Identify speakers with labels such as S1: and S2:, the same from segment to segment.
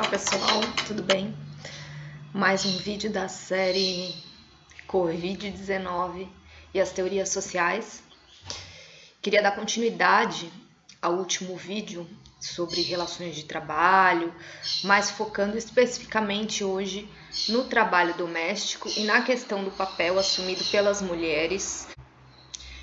S1: pessoal, tudo bem? Mais um vídeo da série Covid-19 e as teorias sociais. Queria dar continuidade ao último vídeo sobre relações de trabalho, mas focando especificamente hoje no trabalho doméstico e na questão do papel assumido pelas mulheres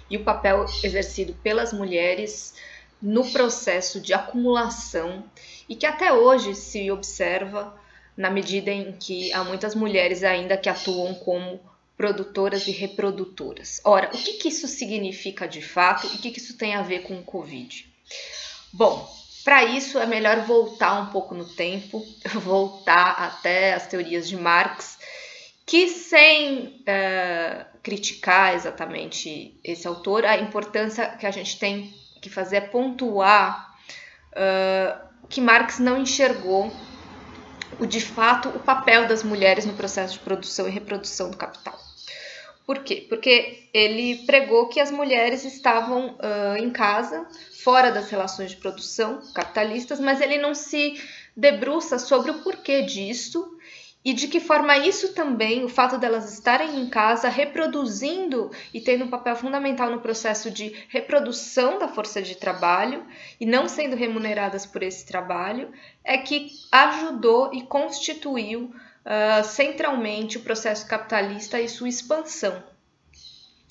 S1: e o papel exercido pelas mulheres no processo de acumulação e que até hoje se observa na medida em que há muitas mulheres ainda que atuam como produtoras e reprodutoras. Ora, o que isso significa de fato e o que isso tem a ver com o Covid? Bom, para isso é melhor voltar um pouco no tempo, voltar até as teorias de Marx, que sem criticar exatamente esse autor, a importância que a gente tem que fazer é pontuar que Marx não enxergou de fato o papel das mulheres no processo de produção e reprodução do capital. Por quê? Porque ele pregou que as mulheres estavam em casa, fora das relações de produção capitalistas, mas ele não se debruça sobre o porquê disso e de que forma isso também, o fato delas estarem em casa, reproduzindo e tendo um papel fundamental no processo de reprodução da força de trabalho e não sendo remuneradas por esse trabalho, é que ajudou e constituiu centralmente o processo capitalista e sua expansão.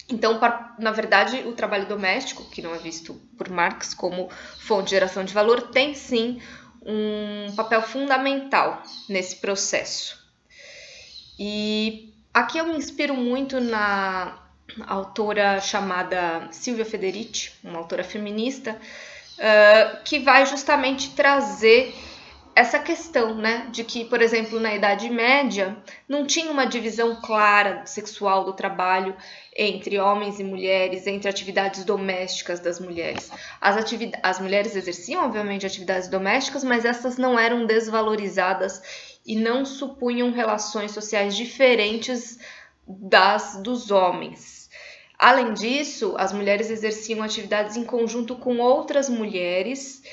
S1: Então, na verdade, o trabalho doméstico, que não é visto por Marx como fonte de geração de valor, tem sim um papel fundamental nesse processo. E aqui eu me inspiro muito na autora chamada Silvia Federici, uma autora feminista, que vai justamente trazer essa questão, né, de que, por exemplo, na Idade Média, não tinha uma divisão clara sexual do trabalho entre homens e mulheres, entre atividades domésticas das mulheres. As mulheres exerciam, obviamente, atividades domésticas, mas essas não eram desvalorizadas e não supunham relações sociais diferentes das dos homens. Além disso, as mulheres exerciam atividades em conjunto com outras mulheres,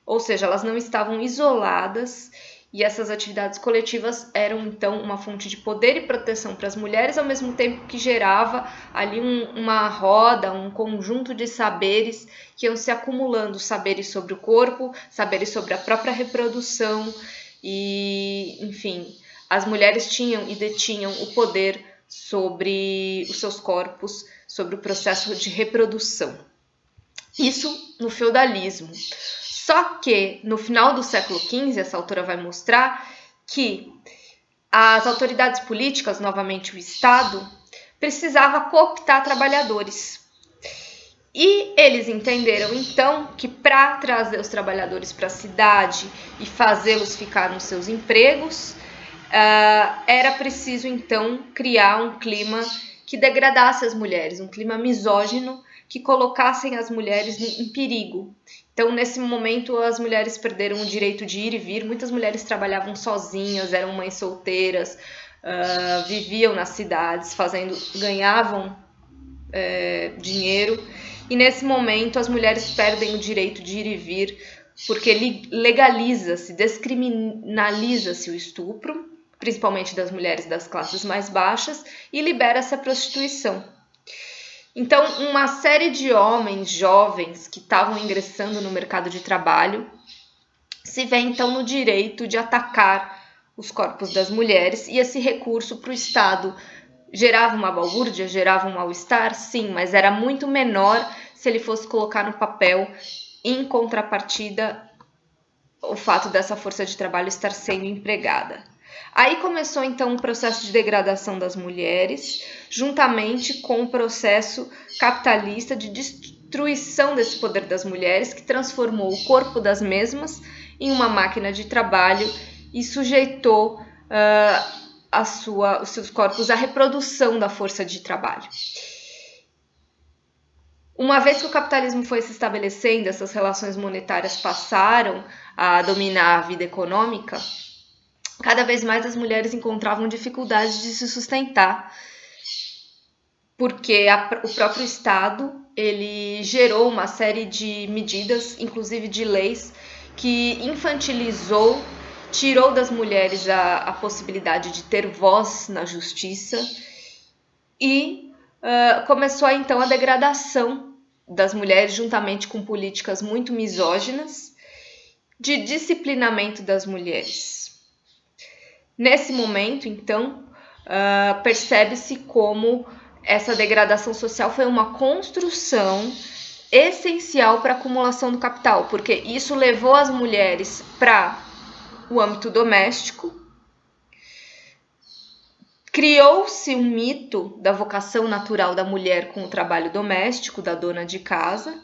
S1: ou seja, elas não estavam isoladas e essas atividades coletivas eram então uma fonte de poder e proteção para as mulheres, ao mesmo tempo que gerava ali uma roda, um conjunto de saberes que iam se acumulando, saberes sobre o corpo, saberes sobre a própria reprodução e, enfim, as mulheres tinham e detinham o poder sobre os seus corpos, sobre o processo de reprodução. Isso no feudalismo. Só que no final do século XV, essa autora vai mostrar que as autoridades políticas, novamente o Estado, precisava cooptar trabalhadores. E eles entenderam então que para trazer os trabalhadores para a cidade e fazê-los ficar nos seus empregos, era preciso então criar um clima que degradasse as mulheres, um clima misógino que colocassem as mulheres em perigo. Então, nesse momento, as mulheres perderam o direito de ir e vir. Muitas mulheres trabalhavam sozinhas, eram mães solteiras, viviam nas cidades, ganhavam dinheiro. E nesse momento, as mulheres perdem o direito de ir e vir, porque legaliza-se, descriminaliza-se o estupro, principalmente das mulheres das classes mais baixas, e libera-se a prostituição. Então, uma série de homens jovens que estavam ingressando no mercado de trabalho se vê então no direito de atacar os corpos das mulheres, e esse recurso para o Estado gerava uma balbúrdia, gerava um mal-estar, sim, mas era muito menor se ele fosse colocar no papel, em contrapartida, o fato dessa força de trabalho estar sendo empregada. Aí começou então um processo de degradação das mulheres, juntamente com o processo capitalista de destruição desse poder das mulheres, que transformou o corpo das mesmas em uma máquina de trabalho e sujeitou os seus corpos à reprodução da força de trabalho. Uma vez que o capitalismo foi se estabelecendo, essas relações monetárias passaram a dominar a vida econômica, cada vez mais as mulheres encontravam dificuldades de se sustentar, porque o próprio Estado ele gerou uma série de medidas, inclusive de leis, que infantilizou tirou das mulheres a possibilidade de ter voz na justiça e começou então a degradação das mulheres, juntamente com políticas muito misóginas de disciplinamento das mulheres. Nesse momento, então, percebe-se como essa degradação social foi uma construção essencial para a acumulação do capital, porque isso levou as mulheres para o âmbito doméstico, criou-se um mito da vocação natural da mulher com o trabalho doméstico, da dona de casa,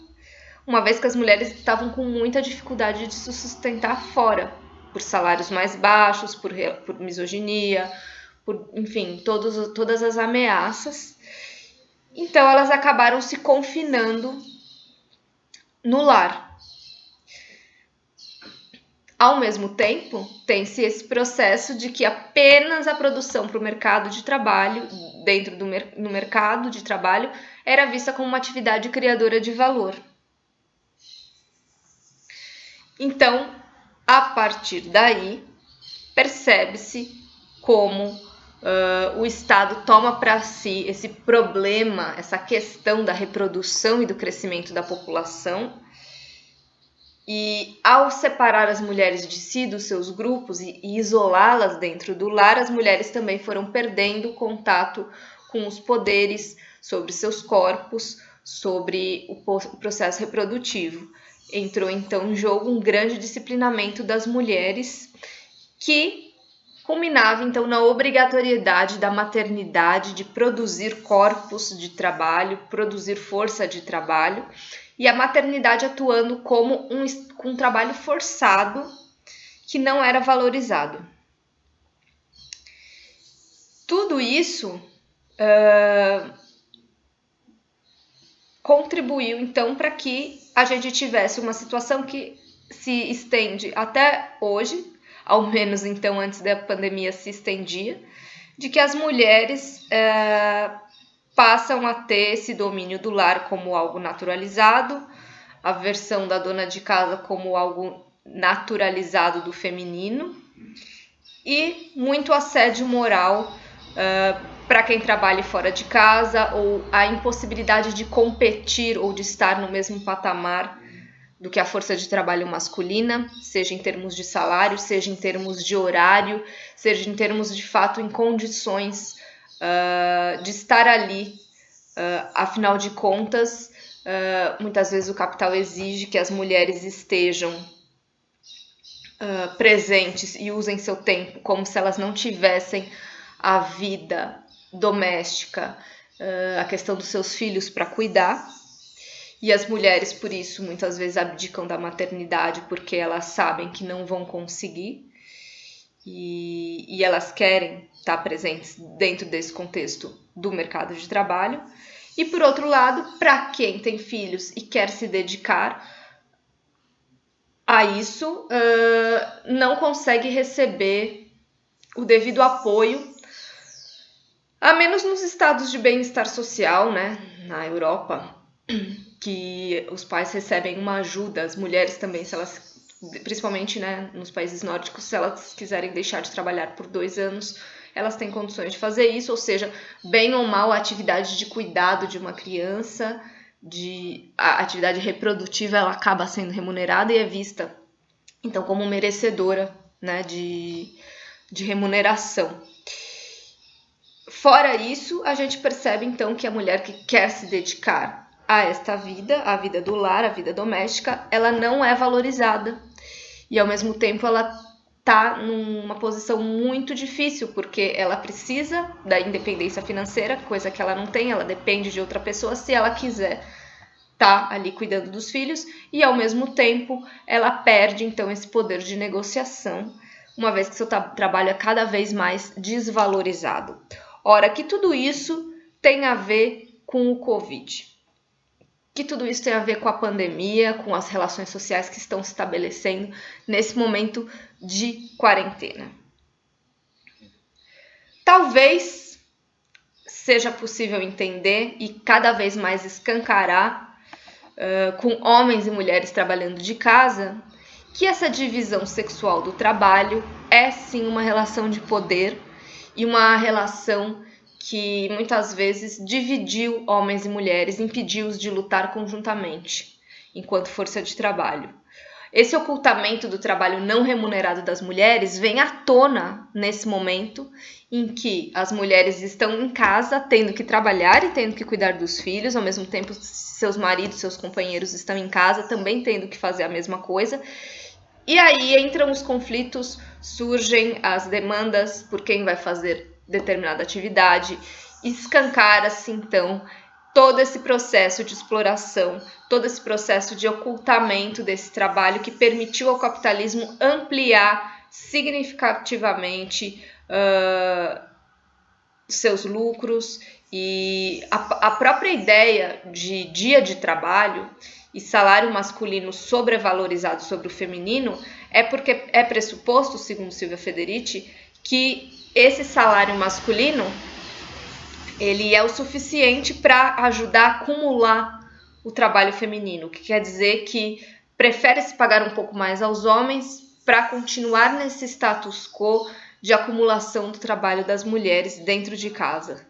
S1: uma vez que as mulheres estavam com muita dificuldade de se sustentar fora, por salários mais baixos, por misoginia, por, enfim, todas as ameaças. Então, elas acabaram se confinando no lar. Ao mesmo tempo, tem-se esse processo de que apenas a produção para o mercado de trabalho, dentro do no mercado de trabalho, era vista como uma atividade criadora de valor. Então, a partir daí, percebe-se como o Estado toma para si esse problema, essa questão da reprodução e do crescimento da população, e ao separar as mulheres de si, dos seus grupos, e isolá-las dentro do lar, as mulheres também foram perdendo o contato com os poderes sobre seus corpos, sobre o processo reprodutivo. Entrou então em jogo um grande disciplinamento das mulheres, que culminava então na obrigatoriedade da maternidade de produzir corpos de trabalho, produzir força de trabalho, e a maternidade atuando como um trabalho forçado que não era valorizado. Tudo isso contribuiu então para que a gente tivesse uma situação que se estende até hoje, ao menos então antes da pandemia se estendia, de que as mulheres passam a ter esse domínio do lar como algo naturalizado, a versão da dona de casa como algo naturalizado do feminino, e muito assédio moral para quem trabalha fora de casa, ou a impossibilidade de competir ou de estar no mesmo patamar do que a força de trabalho masculina, seja em termos de salário, seja em termos de horário, seja em termos de fato em condições de estar ali. Afinal de contas, muitas vezes o capital exige que as mulheres estejam presentes e usem seu tempo como se elas não tivessem a vida doméstica, a questão dos seus filhos para cuidar. E as mulheres, por isso, muitas vezes abdicam da maternidade porque elas sabem que não vão conseguir e elas querem estar presentes dentro desse contexto do mercado de trabalho. E, por outro lado, para quem tem filhos e quer se dedicar a isso, não consegue receber o devido apoio, a menos nos estados de bem-estar social, né, na Europa, que os pais recebem uma ajuda, as mulheres também, se elas, principalmente, né, nos países nórdicos, se elas quiserem deixar de trabalhar por 2 anos, elas têm condições de fazer isso, ou seja, bem ou mal a atividade de cuidado de uma criança, a atividade reprodutiva, ela acaba sendo remunerada e é vista, então, como merecedora, né, de remuneração. Fora isso, a gente percebe, então, que a mulher que quer se dedicar a esta vida, a vida do lar, a vida doméstica, ela não é valorizada. E, ao mesmo tempo, ela está numa posição muito difícil, porque ela precisa da independência financeira, coisa que ela não tem, ela depende de outra pessoa se ela quiser estar ali cuidando dos filhos, e, ao mesmo tempo, ela perde, então, esse poder de negociação, uma vez que seu trabalho é cada vez mais desvalorizado. Ora, que tudo isso tem a ver com o Covid. Que tudo isso tem a ver com a pandemia, com as relações sociais que estão se estabelecendo nesse momento de quarentena. Talvez seja possível entender e cada vez mais escancarar com homens e mulheres trabalhando de casa, que essa divisão sexual do trabalho é sim uma relação de poder e uma relação que muitas vezes dividiu homens e mulheres, impediu-os de lutar conjuntamente enquanto força de trabalho. Esse ocultamento do trabalho não remunerado das mulheres vem à tona nesse momento em que as mulheres estão em casa tendo que trabalhar e tendo que cuidar dos filhos, ao mesmo tempo seus maridos, seus companheiros estão em casa também tendo que fazer a mesma coisa. E aí entram os conflitos, surgem as demandas por quem vai fazer determinada atividade, escancara-se então todo esse processo de exploração, todo esse processo de ocultamento desse trabalho que permitiu ao capitalismo ampliar significativamente seus lucros, e a própria ideia de dia de trabalho e salário masculino sobrevalorizado sobre o feminino é porque é pressuposto, segundo Silvia Federici, que esse salário masculino ele é o suficiente para ajudar a acumular o trabalho feminino, o que quer dizer que prefere-se pagar um pouco mais aos homens para continuar nesse status quo de acumulação do trabalho das mulheres dentro de casa.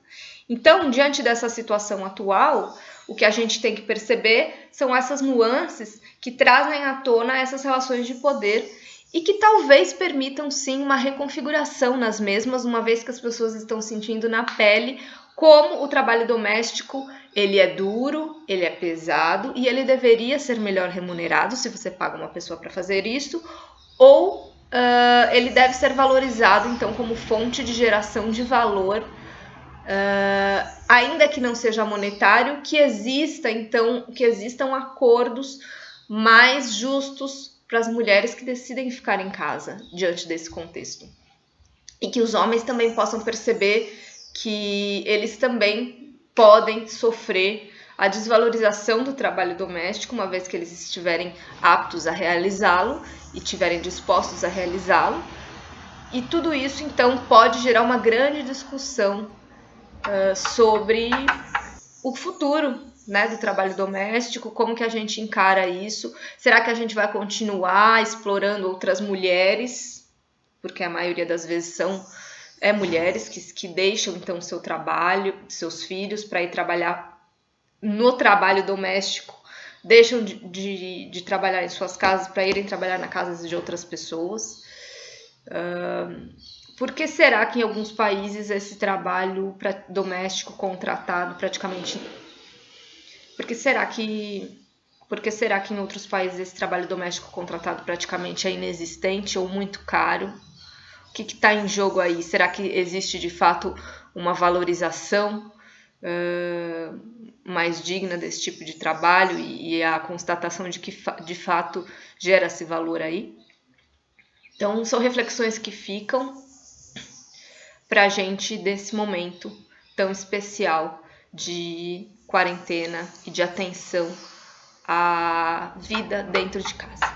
S1: Então, diante dessa situação atual, o que a gente tem que perceber são essas nuances que trazem à tona essas relações de poder e que talvez permitam sim uma reconfiguração nas mesmas, uma vez que as pessoas estão sentindo na pele como o trabalho doméstico ele é duro, ele é pesado e ele deveria ser melhor remunerado se você paga uma pessoa para fazer isso, ou ele deve ser valorizado então como fonte de geração de valor, ainda que não seja monetário, que existam acordos mais justos para as mulheres que decidem ficar em casa diante desse contexto. E que os homens também possam perceber que eles também podem sofrer a desvalorização do trabalho doméstico, uma vez que eles estiverem aptos a realizá-lo e estiverem dispostos a realizá-lo. E tudo isso, então, pode gerar uma grande discussão sobre o futuro, né, do trabalho doméstico, como que a gente encara isso. Será que a gente vai continuar explorando outras mulheres? Porque a maioria das vezes são mulheres que deixam então seu trabalho, seus filhos para ir trabalhar no trabalho doméstico, deixam de trabalhar em suas casas para irem trabalhar na casa de outras pessoas. Por que será que em alguns países esse trabalho doméstico contratado praticamente... Por que será que em outros países esse trabalho doméstico contratado praticamente é inexistente ou muito caro? O que está em jogo aí? Será que existe de fato uma valorização mais digna desse tipo de trabalho e a constatação de que de fato gera esse valor aí? Então são reflexões que ficam para a gente desse momento tão especial de quarentena e de atenção à vida dentro de casa.